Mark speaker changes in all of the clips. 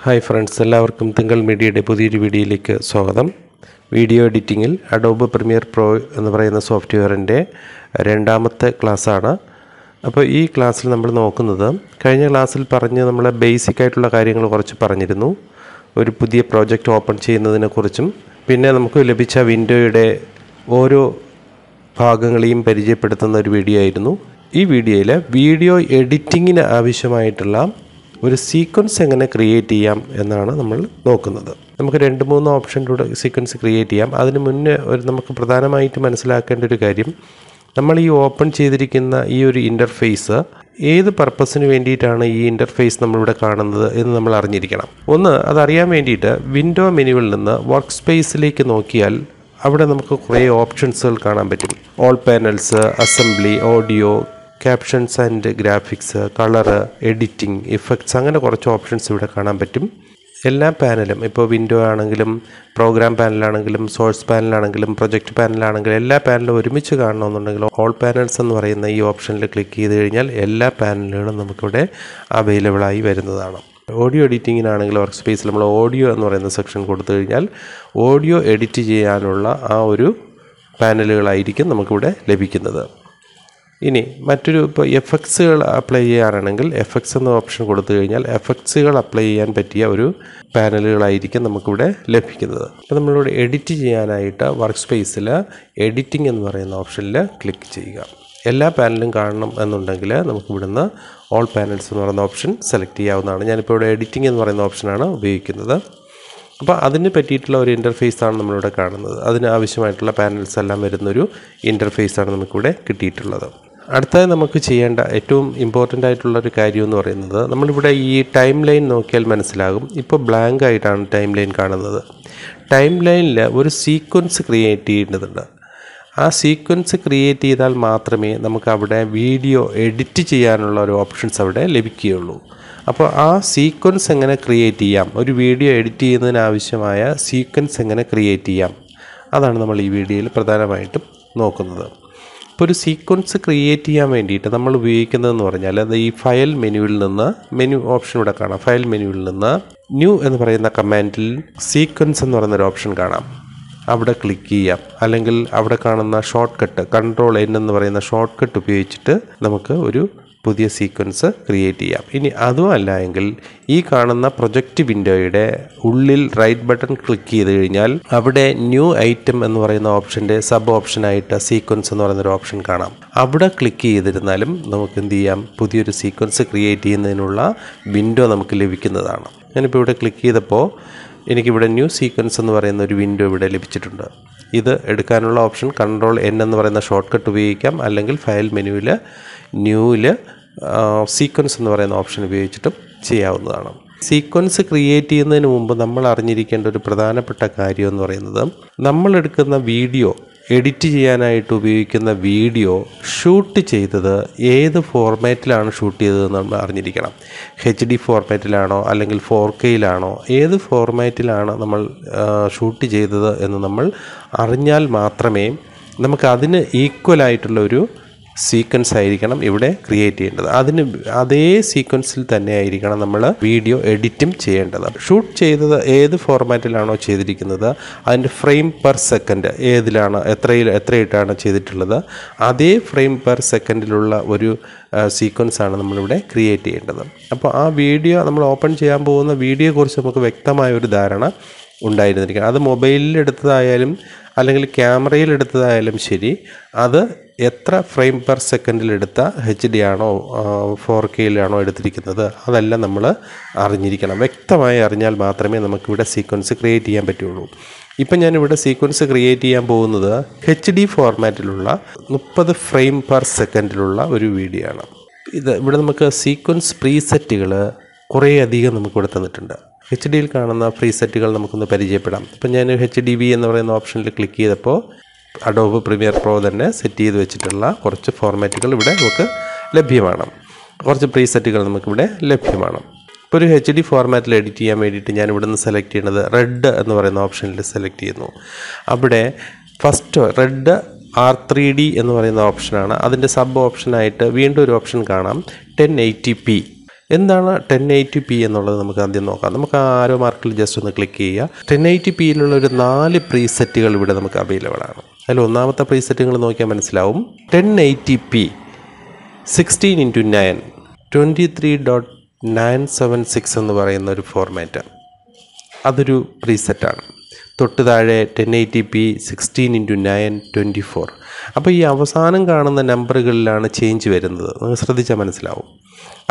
Speaker 1: Hi friends, എല്ലാവർക്കും തിങ്കൽ മീഡിയയുടെ പുതിയൊരു വീഡിയോയിലേക്ക് സ്വാഗതം. വീഡിയോ എഡിറ്റിംഗിൽ Adobe Premiere Pro എന്ന് പറയുന്ന സോഫ്റ്റ്വെയറിൻ്റെ രണ്ടാമത്തെ ക്ലാസ്സാണ്. അപ്പോൾ ഈ ക്ലാസ്സിൽ നമ്മൾ നോക്കുന്നത് കഴിഞ്ഞ ക്ലാസ്സിൽ നമ്മൾ ബേസിക് ആയിട്ടുള്ള കാര്യങ്ങൾ കുറച്ച് പറഞ്ഞിരുന്നു. ഒരു പുതിയ പ്രോജക്റ്റ് ഓപ്പൺ ചെയ്യുന്നതിനെക്കുറിച്ചും പിന്നെ നമുക്ക് ലഭിച്ച വിൻഡോയുടെ ഓരോ ഭാഗങ്ങളെയും പരിചയപ്പെടുത്തുന്ന ഒരു വീഡിയോ ആയിരുന്നു. ഈ വീഡിയോയിൽ വീഡിയോ എഡിറ്റിങ്ങിന് ആവശ്യമായിട്ടുള്ള ഒരു സീക്വൻസ് എങ്ങനെ ക്രിയേറ്റ് ചെയ്യാം എന്നാണ് നമ്മൾ നോക്കുന്നത്. നമുക്ക് 2-3 ഓപ്ഷനിലൂടെ സീക്വൻസ് ക്രിയേറ്റ് ചെയ്യാം. അതിന് മുന്നേ നമുക്ക് പ്രധാനമായിട്ട് മനസ്സിലാക്കേണ്ട ഒരു കാര്യം, നമ്മൾ ഈ ഓപ്പൺ ചെയ്തിരിക്കുന്ന ഈ ഒരു ഇൻ്റർഫേസ് ഏത് പർപ്പസിന് വേണ്ടിയിട്ടാണ് ഈ ഇൻ്റർഫേസ് നമ്മളിവിടെ കാണുന്നത് എന്ന് നമ്മൾ അറിഞ്ഞിരിക്കണം. ഒന്ന്, അതറിയാൻ വേണ്ടിയിട്ട് വിൻഡോ മെനുവിൽ നിന്ന് വർക്ക് സ്പേസിലേക്ക് നോക്കിയാൽ അവിടെ നമുക്ക് കുറേ ഓപ്ഷൻസുകൾ കാണാൻ പറ്റും. All panels, assembly, audio, captions and graphics, colour, editing, effects, അങ്ങനെ കുറച്ച് ഓപ്ഷൻസ് ഇവിടെ കാണാൻ പറ്റും. എല്ലാ പാനലും, ഇപ്പോൾ വിൻഡോ ആണെങ്കിലും പ്രോഗ്രാം പാനലാണെങ്കിലും സോഴ്സ് പാനലാണെങ്കിലും പ്രൊജക്റ്റ് പാനലാണെങ്കിലും എല്ലാ പാനലും ഒരുമിച്ച് കാണണമെന്നുണ്ടെങ്കിൽ ഓൾ പാനൽസ് എന്ന് പറയുന്ന ഈ ഓപ്ഷനിൽ ക്ലിക്ക് ചെയ്ത് കഴിഞ്ഞാൽ എല്ലാ പാനലുകളും നമുക്കിവിടെ അവൈലബിളായി വരുന്നതാണ്. ഓഡിയോ എഡിറ്റിങ്ങിനാണെങ്കിൽ വർക്ക് സ്പേസിൽ നമ്മൾ ഓഡിയോ എന്ന് പറയുന്ന സെക്ഷൻ കൊടുത്തു കഴിഞ്ഞാൽ ഓഡിയോ എഡിറ്റ് ചെയ്യാനുള്ള ആ ഒരു പാനലുകളായിരിക്കും നമുക്കിവിടെ ലഭിക്കുന്നത്. ഇനി മറ്റൊരു, ഇപ്പോൾ എഫക്ട്സുകൾ അപ്ലൈ ചെയ്യാനാണെങ്കിൽ എഫക്ട്സ് എന്ന ഓപ്ഷൻ കൊടുത്തു കഴിഞ്ഞാൽ എഫക്ട്സുകൾ അപ്ലൈ ചെയ്യാൻ പറ്റിയ ഒരു പാനലുകളായിരിക്കും നമുക്കിവിടെ ലഭിക്കുന്നത്. അപ്പോൾ നമ്മളിവിടെ എഡിറ്റ് ചെയ്യാനായിട്ട് വർക്ക് സ്പേസിൽ എഡിറ്റിംഗ് എന്ന് പറയുന്ന ഓപ്ഷനിൽ ക്ലിക്ക് ചെയ്യുക. എല്ലാ പാനലും കാണണം എന്നുണ്ടെങ്കിൽ നമുക്കിവിടുന്ന് ഓൾ പാനൽസ് എന്ന് പറയുന്ന ഓപ്ഷൻ സെലക്ട് ചെയ്യാവുന്നതാണ്. ഞാനിപ്പോൾ ഇവിടെ എഡിറ്റിംഗ് എന്ന് പറയുന്ന ഓപ്ഷനാണ് ഉപയോഗിക്കുന്നത്. അപ്പോൾ അതിന് പറ്റിയിട്ടുള്ള ഒരു ഇൻ്റർഫേസാണ് നമ്മളിവിടെ കാണുന്നത്. അതിന് ആവശ്യമായിട്ടുള്ള പാനൽസ് എല്ലാം വരുന്നൊരു ഇൻ്റർഫേസാണ് നമുക്കിവിടെ കിട്ടിയിട്ടുള്ളത്. അടുത്തതായി നമുക്ക് ചെയ്യേണ്ട ഏറ്റവും ഇമ്പോർട്ടൻ്റ് ആയിട്ടുള്ളൊരു കാര്യം എന്ന് പറയുന്നത്, നമ്മളിവിടെ ഈ ടൈം ലൈൻ നോക്കിയാൽ മനസ്സിലാകും. ഇപ്പോൾ ബ്ലാങ്ക് ആയിട്ടാണ് ടൈം ലൈൻ കാണുന്നത്. ടൈം ലൈനിൽ ഒരു സീക്വൻസ് ക്രിയേറ്റ് ചെയ്യേണ്ടതുണ്ട്. ആ സീക്വൻസ് ക്രിയേറ്റ് ചെയ്താൽ മാത്രമേ നമുക്ക് അവിടെ വീഡിയോ എഡിറ്റ് ചെയ്യാനുള്ള ഒരു ഓപ്ഷൻസ് അവിടെ ലഭിക്കുകയുള്ളൂ. അപ്പോൾ ആ സീക്വൻസ് എങ്ങനെ ക്രിയേറ്റ് ചെയ്യാം, ഒരു വീഡിയോ എഡിറ്റ് ചെയ്യുന്നതിനാവശ്യമായ സീക്വൻസ് എങ്ങനെ ക്രിയേറ്റ് ചെയ്യാം, അതാണ് നമ്മൾ ഈ വീഡിയോയിൽ പ്രധാനമായിട്ടും നോക്കുന്നത്. ഇപ്പോൾ ഒരു സീക്വൻസ് ക്രിയേറ്റ് ചെയ്യാൻ വേണ്ടിയിട്ട് നമ്മൾ ഉപയോഗിക്കുന്നതെന്ന് പറഞ്ഞാൽ, അത് ഈ ഫയൽ മെനുവിൽ നിന്ന്, മെനു ഓപ്ഷൻ ഇവിടെ കാണാം, ഫയൽ മെനുവിൽ നിന്ന് ന്യൂ എന്ന് പറയുന്ന കമാൻഡിൽ സീക്വൻസ് എന്ന് പറയുന്നൊരു ഓപ്ഷൻ കാണാം. അവിടെ ക്ലിക്ക് ചെയ്യാം. അല്ലെങ്കിൽ അവിടെ കാണുന്ന ഷോർട്ട് കട്ട് Ctrl+N എന്ന് പറയുന്ന ഷോർട്ട് കട്ട് ഉപയോഗിച്ചിട്ട് നമുക്ക് ഒരു പുതിയ സീക്വൻസ് ക്രിയേറ്റ് ചെയ്യാം. ഇനി അതും അല്ല എങ്കിൽ ഈ കാണുന്ന പ്രൊജക്റ്റ് വിൻഡോയുടെ ഉള്ളിൽ റൈറ്റ് ബട്ടൺ ക്ലിക്ക് ചെയ്ത് കഴിഞ്ഞാൽ അവിടെ ന്യൂ ഐറ്റം എന്ന് പറയുന്ന ഓപ്ഷൻ്റെ സബ് ഓപ്ഷനായിട്ട് സീക്വൻസ് എന്ന് പറയുന്നൊരു ഓപ്ഷൻ കാണാം. അവിടെ ക്ലിക്ക് ചെയ്തിരുന്നാലും നമുക്ക് എന്ത് ചെയ്യാം, പുതിയൊരു സീക്വൻസ് ക്രിയേറ്റ് ചെയ്യുന്നതിനുള്ള വിൻഡോ നമുക്ക് ലഭിക്കുന്നതാണ്. ഞാനിപ്പോൾ ഇവിടെ ക്ലിക്ക് ചെയ്തപ്പോൾ എനിക്കിവിടെ ന്യൂ സീക്വൻസ് എന്ന് പറയുന്ന ഒരു വിൻഡോ ഇവിടെ ലഭിച്ചിട്ടുണ്ട്. ഇത് എടുക്കാനുള്ള ഓപ്ഷൻ Ctrl+N എന്ന് പറയുന്ന ഷോർട്ട് കട്ട് ഉപയോഗിക്കാം. അല്ലെങ്കിൽ ഫയൽ മെനുവിൽ ന്യൂവിൽ സീക്വൻസ് എന്ന് പറയുന്ന ഓപ്ഷൻ ഉപയോഗിച്ചിട്ടും ചെയ്യാവുന്നതാണ്. സീക്വൻസ് ക്രിയേറ്റ് ചെയ്യുന്നതിന് മുമ്പ് നമ്മൾ അറിഞ്ഞിരിക്കേണ്ട ഒരു പ്രധാനപ്പെട്ട കാര്യം എന്ന് പറയുന്നത്, നമ്മളെടുക്കുന്ന വീഡിയോ എഡിറ്റ് ചെയ്യാനായിട്ട് ഉപയോഗിക്കുന്ന വീഡിയോ ഷൂട്ട് ചെയ്തത് ഏത് ഫോർമാറ്റിലാണ് ഷൂട്ട് ചെയ്തതെന്ന് നമ്മൾ അറിഞ്ഞിരിക്കണം. HD ഫോർമാറ്റിലാണോ അല്ലെങ്കിൽ 4Kയിലാണോ, ഏത് ഫോർമാറ്റിലാണ് നമ്മൾ ഷൂട്ട് ചെയ്തത് എന്ന് നമ്മൾ അറിഞ്ഞാൽ മാത്രമേ നമുക്ക് അതിന് ഈക്വലായിട്ടുള്ള ഒരു സീക്വൻസ് ആയിരിക്കണം ഇവിടെ ക്രിയേറ്റ് ചെയ്യേണ്ടത്. അതേ സീക്വൻസിൽ തന്നെ ആയിരിക്കണം നമ്മൾ വീഡിയോ എഡിറ്റും ചെയ്യേണ്ടത്. ഷൂട്ട് ചെയ്തത് ഏത് ഫോർമാറ്റിലാണോ ചെയ്തിരിക്കുന്നത് അതിൻ്റെ ഫ്രെയിം പെർ സെക്കൻഡ് ഏതിലാണ്, എത്രയിട്ടാണ് ചെയ്തിട്ടുള്ളത്, അതേ ഫ്രെയിം പെർ സെക്കൻഡിലുള്ള ഒരു സീക്വൻസാണ് നമ്മളിവിടെ ക്രിയേറ്റ് ചെയ്യേണ്ടത്. അപ്പോൾ ആ വീഡിയോ നമ്മൾ ഓപ്പൺ ചെയ്യാൻ പോകുന്ന വീഡിയോയെക്കുറിച്ച് നമുക്ക് വ്യക്തമായ ഒരു ധാരണ ഉണ്ടായിരുന്നിരിക്കണം. അത് മൊബൈലിൽ എടുത്തതായാലും അല്ലെങ്കിൽ ക്യാമറയിൽ എടുത്തതായാലും ശരി, അത് എത്ര ഫ്രെയിം പെർ സെക്കൻഡിലെടുത്ത HD ആണോ 4Kയിലാണോ എടുത്തിരിക്കുന്നത് അതെല്ലാം നമ്മൾ അറിഞ്ഞിരിക്കണം. വ്യക്തമായി അറിഞ്ഞാൽ മാത്രമേ നമുക്കിവിടെ സീക്വൻസ് ക്രിയേറ്റ് ചെയ്യാൻ പറ്റുള്ളൂ. ഇപ്പം ഞാനിവിടെ സീക്വൻസ് ക്രിയേറ്റ് ചെയ്യാൻ പോകുന്നത് HD ഫോർമാറ്റിലുള്ള 30 ഫ്രെയിം പെർ സെക്കൻഡിലുള്ള ഒരു വീഡിയോ ആണ്. ഇവിടെ നമുക്ക് സീക്വൻസ് പ്രീസെറ്റുകൾ കുറേ അധികം നമുക്കിവിടെ തന്നിട്ടുണ്ട്. HDയിൽ കാണുന്ന പ്രീസെറ്റുകൾ നമുക്കൊന്ന് പരിചയപ്പെടാം. ഇപ്പം ഞാൻ HDV എന്ന് പറയുന്ന ഓപ്ഷനിൽ ക്ലിക്ക് ചെയ്തപ്പോൾ Adobe Premiere Pro തന്നെ സെറ്റ് ചെയ്ത് വെച്ചിട്ടുള്ള കുറച്ച് ഫോർമാറ്റുകൾ ഇവിടെ നമുക്ക് ലഭ്യമാണ്. കുറച്ച് പ്രീസെറ്റുകൾ നമുക്കിവിടെ ലഭ്യമാണ്. ഇപ്പോൾ ഒരു HD ഫോർമാറ്റിൽ എഡിറ്റ് ചെയ്യാൻ വേണ്ടിയിട്ട് ഞാൻ ഇവിടെ നിന്ന് സെലക്ട് ചെയ്യുന്നത് റെഡ് എന്ന് പറയുന്ന ഓപ്ഷനിൽ സെലക്ട് ചെയ്യുന്നു. അവിടെ ഫസ്റ്റ് റെഡ് R3D എന്ന് പറയുന്ന ഓപ്ഷനാണ്. അതിൻ്റെ സബ് ഓപ്ഷനായിട്ട് വീണ്ടും ഒരു ഓപ്ഷൻ കാണാം, 1080p എന്താണ് 1080p എന്നുള്ളത് നമുക്ക് ആദ്യം നോക്കാം. നമുക്ക് ആ ആരോ മാർക്കിൽ ജസ്റ്റ് ഒന്ന് ക്ലിക്ക് ചെയ്യുക. 1080pയിലുള്ള ഒരു 4 പ്രീസെറ്റുകൾ ഇവിടെ നമുക്ക് അവൈലബിൾ ആണ്. അതിൽ ഒന്നാമത്തെ പ്രീസെറ്റ് നിങ്ങൾ നോക്കിയാൽ മനസ്സിലാവും. 1080p 16:9 23.976 എന്ന് പറയുന്ന ഒരു ഫോർമാറ്റ്, അതൊരു പ്രീസെറ്റാണ്. തൊട്ട് താഴെ 1080p 16:9 24. അപ്പോൾ ഈ അവസാനം കാണുന്ന നമ്പറുകളിലാണ് ചേഞ്ച് വരുന്നത്, നിങ്ങൾ ശ്രദ്ധിച്ചാൽ മനസ്സിലാവും.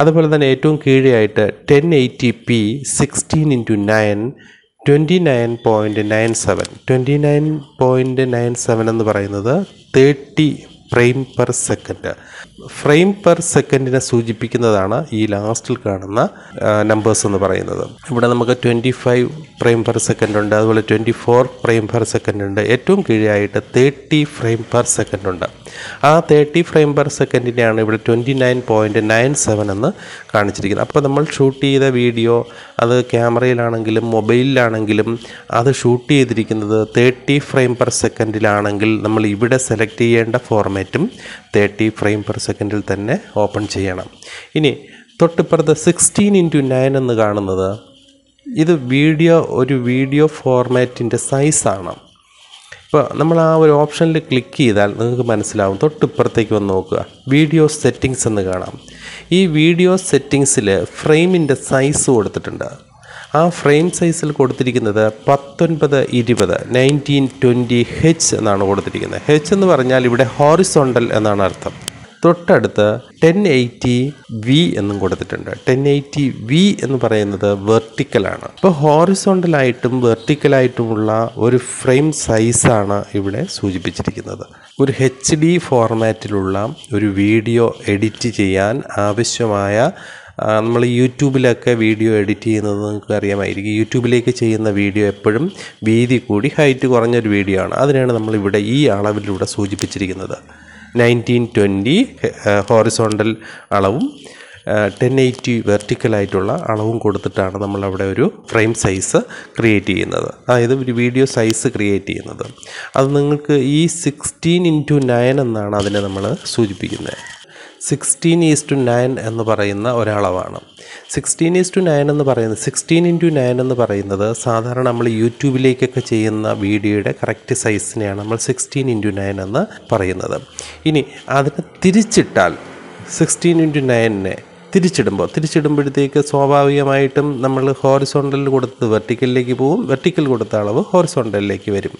Speaker 1: അതുപോലെ തന്നെ ഏറ്റവും കീഴെയായിട്ട് 1080p 16:9 29.97. 29.97 എന്ന് പറയുന്നത് 30 frame per second. Frame per സെക്കൻഡിനെ സൂചിപ്പിക്കുന്നതാണ് ഈ ലാസ്റ്റിൽ കാണുന്ന നമ്പേഴ്സ് എന്ന് പറയുന്നത്. ഇവിടെ നമുക്ക് 25 ഫ്രെയിം പെർ സെക്കൻഡ് ഉണ്ട്, അതുപോലെ 24 ഫ്രെയിം പെർ സെക്കൻഡ് ഉണ്ട്. ഏറ്റവും കീഴായിട്ട് 30 ഫ്രെയിം പെർ സെക്കൻഡ് ഉണ്ട്. ആ 30 ഫ്രെയിം പെർ സെക്കൻഡിനെയാണ് ഇവിടെ 29.97 എന്ന് കാണിച്ചിരിക്കുന്നത്. അപ്പോൾ നമ്മൾ ഷൂട്ട് ചെയ്ത വീഡിയോ അത് ക്യാമറയിലാണെങ്കിലും മൊബൈലിലാണെങ്കിലും അത് ഷൂട്ട് ചെയ്തിരിക്കുന്നത് 30 ഫ്രെയിം പെർ സെക്കൻഡിലാണെങ്കിൽ നമ്മൾ ഇവിടെ സെലക്ട് ചെയ്യേണ്ട ഫോർമാറ്റും 30 ഫ്രെയിം പെർ സെക്കൻഡിൽ തന്നെ ഓപ്പൺ ചെയ്യണം. ഇനി തൊട്ടിപ്പുറത്ത് 16:9 എന്ന് കാണുന്നത് ഇത് ഒരു വീഡിയോ ഫോർമാറ്റിൻ്റെ സൈസാണ്. ഇപ്പോൾ നമ്മൾ ആ ഒരു ഓപ്ഷനിൽ ക്ലിക്ക് ചെയ്താൽ നിങ്ങൾക്ക് മനസ്സിലാവും. തൊട്ടിപ്പുറത്തേക്ക് വന്ന് നോക്കുക, വീഡിയോ സെറ്റിങ്സ് എന്ന് കാണാം. ഈ വീഡിയോ സെറ്റിങ്സിൽ ഫ്രെയിമിൻ്റെ സൈസ് കൊടുത്തിട്ടുണ്ട്. ആ ഫ്രെയിം സൈസിൽ കൊടുത്തിരിക്കുന്നത് 1920 1920 H എന്നാണ് കൊടുത്തിരിക്കുന്നത്. H എന്ന് പറഞ്ഞാൽ ഇവിടെ ഹോറിസോണ്ടൽ എന്നാണ് അർത്ഥം. തൊട്ടടുത്ത് 1080V എന്നും കൊടുത്തിട്ടുണ്ട്. 1080V എന്ന് പറയുന്നത് വെർട്ടിക്കലാണ്. ഇപ്പോൾ ഹോറിസോണ്ടലായിട്ടും വെർട്ടിക്കലായിട്ടുമുള്ള ഒരു ഫ്രെയിം സൈസാണ് ഇവിടെ സൂചിപ്പിച്ചിരിക്കുന്നത്. ഒരു HD ഫോർമാറ്റിലുള്ള ഒരു വീഡിയോ എഡിറ്റ് ചെയ്യാൻ ആവശ്യമായ, നമ്മൾ യൂട്യൂബിലൊക്കെ വീഡിയോ എഡിറ്റ് ചെയ്യുന്നത് നിങ്ങൾക്ക് അറിയാമായിരിക്കും. യൂട്യൂബിലേക്ക് ചെയ്യുന്ന വീഡിയോ എപ്പോഴും വീതി കൂടി ഹൈറ്റ് കുറഞ്ഞൊരു വീഡിയോ ആണ്. അതിനാണ് നമ്മളിവിടെ ഈ അളവിലൂടെ സൂചിപ്പിച്ചിരിക്കുന്നത്. 1920 ഹോറിസോണ്ടൽ അളവും 1080 വെർട്ടിക്കലായിട്ടുള്ള അളവും കൊടുത്തിട്ടാണ് നമ്മളവിടെ ഒരു ഫ്രെയിം സൈസ് ക്രിയേറ്റ് ചെയ്യുന്നത്, അതായത് ഒരു വീഡിയോ സൈസ് ക്രിയേറ്റ് ചെയ്യുന്നത്. അത് നിങ്ങൾക്ക് ഈ 16:9 എന്നാണ് അതിനെ നമ്മൾ സൂചിപ്പിക്കുന്നത്. 16:9 എന്ന് പറയുന്ന ഒരളവാണ്. 16:9 എന്ന് പറയുന്നത് 16:9 എന്ന് പറയുന്നത് സാധാരണ നമ്മൾ യൂട്യൂബിലേക്കൊക്കെ ചെയ്യുന്ന വീഡിയോയുടെ കറക്റ്റ് സൈസിനെയാണ് നമ്മൾ 16:9 എന്ന് പറയുന്നത്. ഇനി അതിനെ തിരിച്ചിട്ടാൽ 16:9നെ തിരിച്ചിടുമ്പോഴത്തേക്ക് സ്വാഭാവികമായിട്ടും നമ്മൾ ഹോറിസോണ്ടലിൽ കൊടുത്തത് വെർട്ടിക്കലിലേക്ക് പോകും, വെർട്ടിക്കൽ കൊടുത്ത അളവ് ഹോറിസോണ്ടലിലേക്ക് വരും.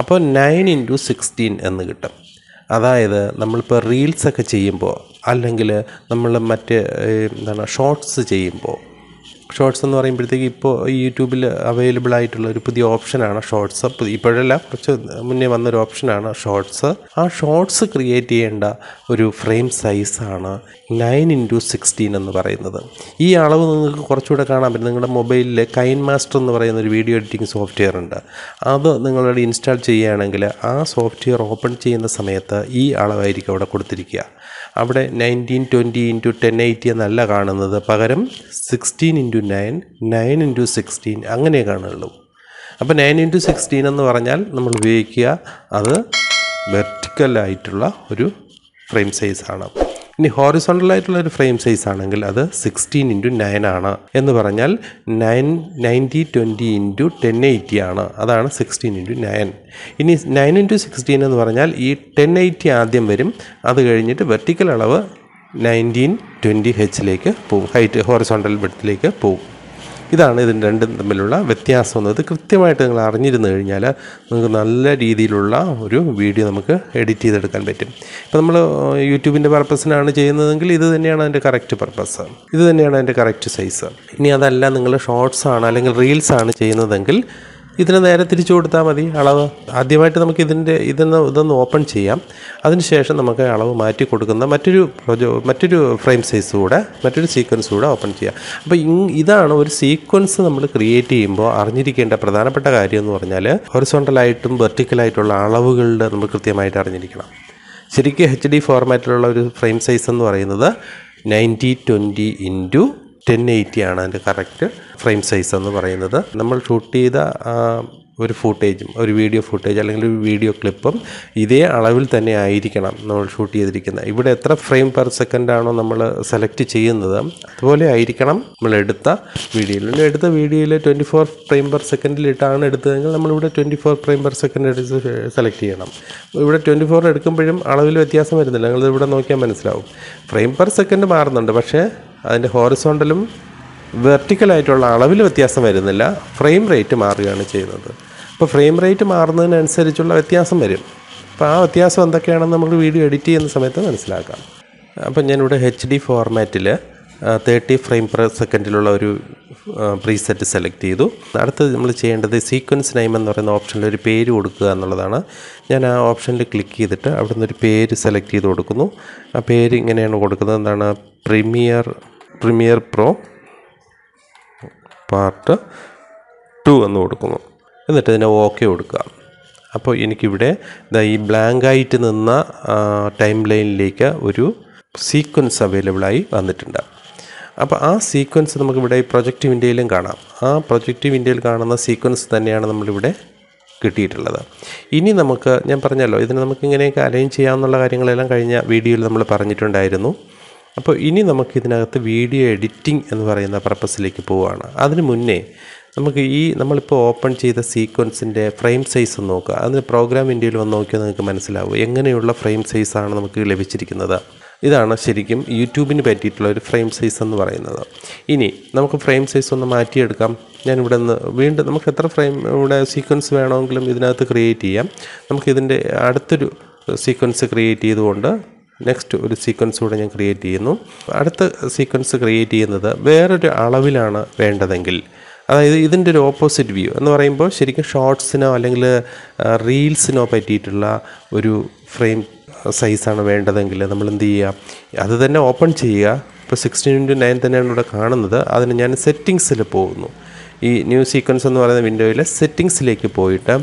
Speaker 1: അപ്പോൾ 9:16 എന്ന് കിട്ടും. അതായത് നമ്മളിപ്പോൾ റീൽസൊക്കെ ചെയ്യുമ്പോൾ, അല്ലെങ്കിൽ നമ്മൾ ഷോർട്സ് ചെയ്യുമ്പോൾ, ഷോർട്സ് എന്ന് പറയുമ്പോഴത്തേക്ക് ഇപ്പോൾ യൂട്യൂബിൽ അവൈലബിൾ ആയിട്ടുള്ള ഒരു പുതിയ ഓപ്ഷനാണ് ഷോർട്സ്. ഇപ്പോഴല്ല, കുറച്ച് മുന്നേ വന്നൊരു ഓപ്ഷനാണ് ഷോർട്സ്. ആ ഷോർട്സ് ക്രിയേറ്റ് ചെയ്യേണ്ട ഒരു ഫ്രെയിം സൈസാണ് 9:16 എന്ന് പറയുന്നത്. ഈ അളവ് നിങ്ങൾക്ക് കുറച്ചുകൂടെ കാണാൻ പറ്റും. നിങ്ങളുടെ മൊബൈലിൽ കൈൻ മാസ്റ്റർ എന്ന് പറയുന്ന ഒരു വീഡിയോ എഡിറ്റിംഗ് സോഫ്റ്റ്വെയർ ഉണ്ട്. അത് നിങ്ങളുടെ ഇൻസ്റ്റാൾ ചെയ്യുകയാണെങ്കിൽ ആ സോഫ്റ്റ്വെയർ ഓപ്പൺ ചെയ്യുന്ന സമയത്ത് ഈ അളവായിരിക്കും അവിടെ കൊടുത്തിരിക്കുക. അവിടെ 1920 × 1080 എന്നല്ല കാണുന്നത്, പകരം 16:9 9:16 അങ്ങനെ കാണുള്ളൂ. അപ്പോൾ 9:16 എന്ന് പറഞ്ഞാൽ നമ്മൾ ഉപയോഗിക്കുക അത് വെർട്ടിക്കലായിട്ടുള്ള ഒരു ഫ്രെയിം സൈസാണ്. ഇനി ഹോറിസോണ്ടലായിട്ടുള്ള ഒരു ഫ്രെയിം സൈസ് ആണെങ്കിൽ അത് 16:9 ആണ്. എന്ന് പറഞ്ഞാൽ 9020 × 1080 ആണ്. അതാണ് 16:9. ഇനി 9:16 എന്ന് പറഞ്ഞാൽ ഈ 1080 ആദ്യം വരും, അത് കഴിഞ്ഞിട്ട് വെർട്ടിക്കൽ അളവ് 1920H പോവും, ഹൈറ്റ് ഹോറിസോണ്ടൽ വിഡ്ത്തിലേക്ക് പോവും. ഇതാണ് ഇതിന് രണ്ടും തമ്മിലുള്ള വ്യത്യാസം എന്നത് കൃത്യമായിട്ട് നിങ്ങൾ അറിഞ്ഞിരുന്നു കഴിഞ്ഞാൽ നിങ്ങൾക്ക് നല്ല രീതിയിലുള്ള ഒരു വീഡിയോ നമുക്ക് എഡിറ്റ് ചെയ്തെടുക്കാൻ പറ്റും. ഇപ്പോൾ നമ്മൾ യൂട്യൂബിൻ്റെ പർപ്പസിനാണ് ചെയ്യുന്നതെങ്കിൽ ഇത് തന്നെയാണ് അതിൻ്റെ കറക്റ്റ് പർപ്പസ്, ഇത് തന്നെയാണ് അതിൻ്റെ കറക്റ്റ് സൈസ്. ഇനി അതല്ല നിങ്ങൾ ഷോർട്സ് ആണ് അല്ലെങ്കിൽ റീൽസ് ആണ് ചെയ്യുന്നതെങ്കിൽ ഇതിന് നേരെ തിരിച്ചു കൊടുത്താൽ മതി അളവ്. ആദ്യമായിട്ട് നമുക്ക് ഇതൊന്ന് ഓപ്പൺ ചെയ്യാം. അതിനുശേഷം നമുക്ക് അളവ് മാറ്റി കൊടുക്കുന്ന മറ്റൊരു ഫ്രെയിം സൈസ് കൂടെ, മറ്റൊരു സീക്വൻസ് കൂടെ ഓപ്പൺ ചെയ്യാം. അപ്പോൾ ഇതാണ് ഒരു സീക്വൻസ് നമ്മൾ ക്രിയേറ്റ് ചെയ്യുമ്പോൾ അറിഞ്ഞിരിക്കേണ്ട പ്രധാനപ്പെട്ട കാര്യം എന്ന് പറഞ്ഞാൽ ഹൊറിസോണ്ടലായിട്ടും വെർട്ടിക്കലായിട്ടുള്ള അളവുകളുടെ നമ്മൾ കൃത്യമായിട്ട് അറിഞ്ഞിരിക്കണം. ശരിക്കും HD ഫോർമാറ്റിലുള്ള ഒരു ഫ്രെയിം സൈസ് എന്ന് പറയുന്നത് 9020 × 1080 ആണ് അതിൻ്റെ കറക്റ്റ് ഫ്രെയിം സൈസ് എന്ന് പറയുന്നത്. നമ്മൾ ഷൂട്ട് ചെയ്ത ഒരു ഫൂട്ടേജും ഒരു വീഡിയോ ഫൂട്ടേജ് അല്ലെങ്കിൽ ഒരു വീഡിയോ ക്ലിപ്പും ഇതേ അളവിൽ തന്നെ ആയിരിക്കണം നമ്മൾ ഷൂട്ട് ചെയ്തിരിക്കുന്നത്. ഇവിടെ എത്ര ഫ്രെയിം പെർ സെക്കൻഡാണോ നമ്മൾ സെലക്ട് ചെയ്യുന്നത് അതുപോലെ ആയിരിക്കണം നമ്മൾ എടുത്ത വീഡിയോയിൽ 24 ഫ്രെയിം പെർ സെക്കൻഡിലിട്ടാണ് എടുത്തതെങ്കിൽ നമ്മളിവിടെ 24 ഫ്രെയിം പെർ സെക്കൻഡ് എടുത്ത് സെലക്ട് ചെയ്യണം. ഇവിടെ 24 എടുക്കുമ്പോഴും അളവിൽ വ്യത്യാസം വരുന്നില്ല. നിങ്ങളിവിടെ നോക്കിയാൽ മനസ്സിലാവും. ഫ്രെയിം പെർ സെക്കൻഡ് മാറുന്നുണ്ട്, പക്ഷേ അതിൻ്റെ ഹോറിസോണ്ടലും വെർട്ടിക്കലായിട്ടുള്ള അളവിൽ വ്യത്യാസം വരുന്നില്ല. ഫ്രെയിം റേറ്റ് മാറുകയാണ് ചെയ്യുന്നത്. അപ്പോൾ ഫ്രെയിം റേറ്റ് മാറുന്നതിനനുസരിച്ചുള്ള വ്യത്യാസം വരും. അപ്പോൾ ആ വ്യത്യാസം എന്തൊക്കെയാണെന്ന് നമുക്ക് വീഡിയോ എഡിറ്റ് ചെയ്യുന്ന സമയത്ത് മനസ്സിലാക്കാം. അപ്പം ഞാനിവിടെ HD ഫോർമാറ്റിൽ 30 ഫ്രെയിം പെർ സെക്കൻഡിലുള്ള ഒരു പ്രീസെറ്റ് സെലക്ട് ചെയ്തു. അടുത്തത് നമ്മൾ ചെയ്യേണ്ടത് സീക്വൻസ് നെയിം എന്ന് പറയുന്ന ഓപ്ഷനിൽ ഒരു പേര് കൊടുക്കുക എന്നുള്ളതാണ്. ഞാൻ ആ ഓപ്ഷനിൽ ക്ലിക്ക് ചെയ്തിട്ട് അവിടെ നിന്നൊരു പേര് സെലക്ട് ചെയ്ത് കൊടുക്കുന്നു. ആ പേര് ഇങ്ങനെയാണ് കൊടുക്കുന്നത്. എന്താണ്? പ്രീമിയർ പ്രോ പാർട്ട് 2 എന്ന് കൊടുക്കുന്നു. എന്നിട്ട് ഇതിനെ ഓക്കെ കൊടുക്കുക. അപ്പോൾ എനിക്കിവിടെ ഈ ബ്ലാങ്കായിട്ട് നിന്ന ടൈം ലൈനിലേക്ക് ഒരു സീക്വൻസ് അവൈലബിളായി വന്നിട്ടുണ്ട്. അപ്പോൾ ആ സീക്വൻസ് നമുക്കിവിടെ ഈ പ്രൊജക്റ്റ് വിൻഡോയിലും കാണാം. ആ പ്രൊജക്റ്റ് വിൻഡോയിൽ കാണുന്ന സീക്വൻസ് തന്നെയാണ് നമ്മളിവിടെ കിട്ടിയിട്ടുള്ളത്. ഇനി നമുക്ക്, ഞാൻ പറഞ്ഞല്ലോ, ഇതിന് നമുക്ക് ഇങ്ങനെയൊക്കെ അലൈൻ ചെയ്യാമെന്നുള്ള കാര്യങ്ങളെല്ലാം കഴിഞ്ഞ വീഡിയോയിൽ നമ്മൾ പറഞ്ഞിട്ടുണ്ടായിരുന്നു. അപ്പോൾ ഇനി നമുക്കിതിനകത്ത് വീഡിയോ എഡിറ്റിംഗ് എന്ന് പറയുന്ന പർപ്പസിലേക്ക് പോവുകയാണ്. അതിന് മുന്നേ നമുക്ക് നമ്മളിപ്പോൾ ഓപ്പൺ ചെയ്ത സീക്വൻസിൻ്റെ ഫ്രെയിം സൈസ് ഒന്ന് നോക്കുക. അതിന് പ്രോഗ്രാം വിൻഡോയിൽ വന്ന് നോക്കിയാൽ നിങ്ങൾക്ക് മനസ്സിലാവും എങ്ങനെയുള്ള ഫ്രെയിം സൈസാണ് നമുക്ക് ലഭിച്ചിരിക്കുന്നത്. ഇതാണ് ശരിക്കും യൂട്യൂബിന് പറ്റിയിട്ടുള്ള ഒരു ഫ്രെയിം സൈസ് എന്ന് പറയുന്നത്. ഇനി നമുക്ക് ഫ്രെയിം സൈസ് ഒന്ന് മാറ്റിയെടുക്കാം. ഞാനിവിടെ നിന്ന് വീണ്ടും നമുക്ക് എത്ര ഫ്രെയിം ഇവിടെ സീക്വൻസ് വേണമെങ്കിലും ഇതിനകത്ത് ക്രിയേറ്റ് ചെയ്യാം. നമുക്കിതിൻ്റെ അടുത്തൊരു സീക്വൻസ് ക്രിയേറ്റ് ചെയ്തുകൊണ്ട് നെക്സ്റ്റ് ഒരു സീക്വൻസ് കൂടെ ഞാൻ ക്രിയേറ്റ് ചെയ്യുന്നു. അടുത്ത സീക്വൻസ് ക്രിയേറ്റ് ചെയ്യുന്നത് വേറൊരു അളവിലാണ് വേണ്ടതെങ്കിൽ, അതായത് ഇതിൻ്റെ ഒരു ഓപ്പോസിറ്റ് വ്യൂ എന്ന് പറയുമ്പോൾ ശരിക്കും ഷോർട്സിനോ അല്ലെങ്കിൽ റീൽസിനോ പറ്റിയിട്ടുള്ള ഒരു ഫ്രെയിം സൈസാണ് വേണ്ടതെങ്കിൽ നമ്മൾ എന്ത് ചെയ്യുക? അത് തന്നെ ഓപ്പൺ ചെയ്യുക. ഇപ്പോൾ 16:9 തന്നെയാണ് ഇവിടെ കാണുന്നത്. അതിന് ഞാൻ സെറ്റിങ്സിൽ പോകുന്നു. ഈ ന്യൂ സീക്വൻസ് എന്ന് പറയുന്ന വിൻഡോയിൽ സെറ്റിങ്സിലേക്ക് പോയിട്ട്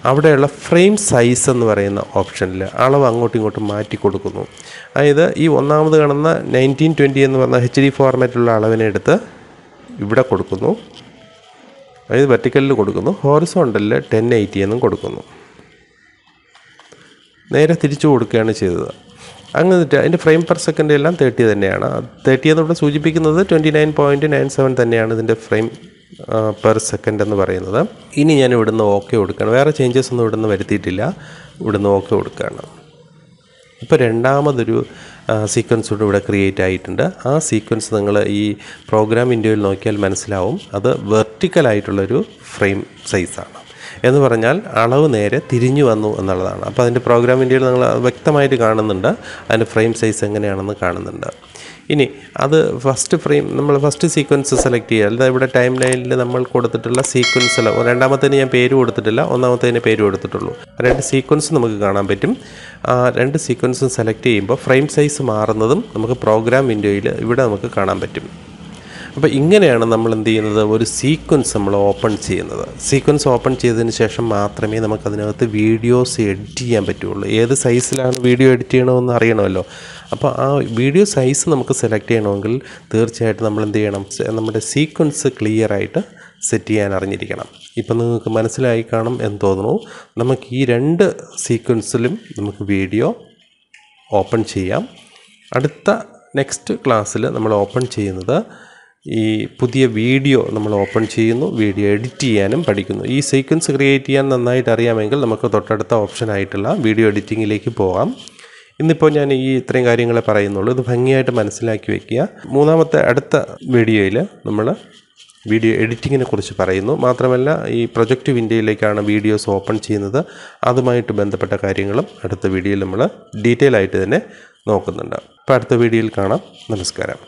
Speaker 1: അവിടെയുള്ള ഫ്രെയിം സൈസ് എന്ന് പറയുന്ന ഓപ്ഷനിൽ അളവ് അങ്ങോട്ടും ഇങ്ങോട്ടും മാറ്റി കൊടുക്കുന്നു. അതായത് ഈ ഒന്നാമത് കാണുന്ന 1920 എന്ന് പറഞ്ഞ HD ഫോർമാറ്റിലുള്ള അളവിനെ എടുത്ത് ഇവിടെ കൊടുക്കുന്നു. അതായത് വെർട്ടിക്കലിൽ കൊടുക്കുന്നു. ഹോറിസോണ്ടലിൽ 1080 എന്നും കൊടുക്കുന്നു. നേരെ തിരിച്ചു കൊടുക്കുകയാണ് ചെയ്തത്. അങ്ങനെയിട്ട് അതിൻ്റെ ഫ്രെയിം പെർ സെക്കൻഡ് എല്ലാം 30 തന്നെയാണ്. 30 എന്നിവിടെ സൂചിപ്പിക്കുന്നത് 29.97 തന്നെയാണ് ഇതിൻ്റെ ഫ്രെയിം പെർ സെക്കൻഡ് എന്ന് പറയുന്നത്. ഇനി ഞാൻ ഇവിടുന്ന് ഓക്കെ കൊടുക്കുകയാണ്. വേറെ ചേഞ്ചസ് ഒന്നും ഇവിടുന്ന് വരുത്തിയിട്ടില്ല. ഇവിടുന്ന് ഓക്കെ കൊടുക്കുകയാണ്. ഇപ്പോൾ രണ്ടാമതൊരു സീക്വൻസ് കൂടെ ഇവിടെ ക്രിയേറ്റ് ആയിട്ടുണ്ട്. ആ സീക്വൻസ് നിങ്ങൾ ഈ പ്രോഗ്രാം വിൻഡോയിൽ നോക്കിയാൽ മനസ്സിലാവും. അത് വെർട്ടിക്കലായിട്ടുള്ളൊരു ഫ്രെയിം സൈസാണ്. എന്ന് പറഞ്ഞാൽ അളവ് നേരെ തിരിഞ്ഞു വന്നു എന്നുള്ളതാണ്. അപ്പോൾ അതിൻ്റെ പ്രോഗ്രാം വിൻഡോയിൽ നിങ്ങൾ വ്യക്തമായിട്ട് കാണുന്നുണ്ട്. അതിൻ്റെ ഫ്രെയിം സൈസ് എങ്ങനെയാണെന്ന് കാണുന്നുണ്ട്. ഇനി അത് ഫസ്റ്റ് സീക്വൻസ് സെലക്ട് ചെയ്യുക. അല്ലാതെ ഇവിടെ ടൈം ലൈനിൽ നമ്മൾ കൊടുത്തിട്ടുള്ള സീക്വൻസിൽ രണ്ടാമത്തേന് ഞാൻ പേര് കൊടുത്തിട്ടില്ല, ഒന്നാമത്തേന് പേര് കൊടുത്തിട്ടുള്ളൂ. 2 സീക്വൻസ് നമുക്ക് കാണാൻ പറ്റും. 2 സീക്വൻസും സെലക്ട് ചെയ്യുമ്പോൾ ഫ്രെയിം സൈസ് മാറുന്നതും നമുക്ക് പ്രോഗ്രാം വിൻഡോയിൽ ഇവിടെ നമുക്ക് കാണാൻ പറ്റും. അപ്പോൾ ഇങ്ങനെയാണ് നമ്മൾ എന്ത് ചെയ്യുന്നത്? ഒരു സീക്വൻസ് നമ്മൾ ഓപ്പൺ ചെയ്യുന്നത്. സീക്വൻസ് ഓപ്പൺ ചെയ്തതിന് ശേഷം മാത്രമേ നമുക്കതിനകത്ത് വീഡിയോസ് എഡിറ്റ് ചെയ്യാൻ പറ്റുള്ളൂ. ഏത് സൈസിലാണ് വീഡിയോ എഡിറ്റ് ചെയ്യണമെന്ന് അറിയണമല്ലോ. അപ്പോൾ ആ വീഡിയോ സൈസ് നമുക്ക് സെലക്ട് ചെയ്യണമെങ്കിൽ തീർച്ചയായിട്ടും നമ്മൾ എന്ത് ചെയ്യണം? നമ്മുടെ സീക്വൻസ് ക്ലിയറായിട്ട് സെറ്റ് ചെയ്യാൻ അറിഞ്ഞിരിക്കണം. ഇപ്പം നിങ്ങൾക്ക് മനസ്സിലായി കാണും എന്ന് തോന്നുന്നു. നമുക്ക് ഈ 2 സീക്വൻസിലും നമുക്ക് വീഡിയോ ഓപ്പൺ ചെയ്യാം. അടുത്ത നെക്സ്റ്റ് ക്ലാസ്സിൽ നമ്മൾ ഓപ്പൺ ചെയ്യുന്നത് ഈ പുതിയ വീഡിയോ നമ്മൾ ഓപ്പൺ ചെയ്യുന്നു. വീഡിയോ എഡിറ്റ് ചെയ്യാനും പഠിക്കുന്നു. ഈ സീക്വൻസ് ക്രിയേറ്റ് ചെയ്യാൻ നന്നായിട്ട് അറിയാമെങ്കിൽ നമുക്ക് തൊട്ടടുത്ത ഓപ്ഷനായിട്ടുള്ള വീഡിയോ എഡിറ്റിങ്ങിലേക്ക് പോകാം. ഇന്നിപ്പോൾ ഞാൻ ഇത്രയും കാര്യങ്ങളെ പറയുന്നുള്ളൂ. ഇത് ഭംഗിയായിട്ട് മനസ്സിലാക്കി വയ്ക്കുക. മൂന്നാമത്തെ അടുത്ത വീഡിയോയിൽ നമ്മൾ വീഡിയോ എഡിറ്റിങ്ങിനെ കുറിച്ച് പറയുന്നു. മാത്രമല്ല ഈ പ്രൊജക്റ്റ് വിൻഡോയിലേക്കാണ് വീഡിയോസ് ഓപ്പൺ ചെയ്യുന്നത്. അതുമായിട്ട് ബന്ധപ്പെട്ട കാര്യങ്ങളും അടുത്ത വീഡിയോയിൽ നമ്മൾ ഡീറ്റെയിൽ ആയിട്ട് തന്നെ നോക്കുന്നുണ്ട്. അപ്പോൾ അടുത്ത വീഡിയോയിൽ കാണാം. നമസ്കാരം.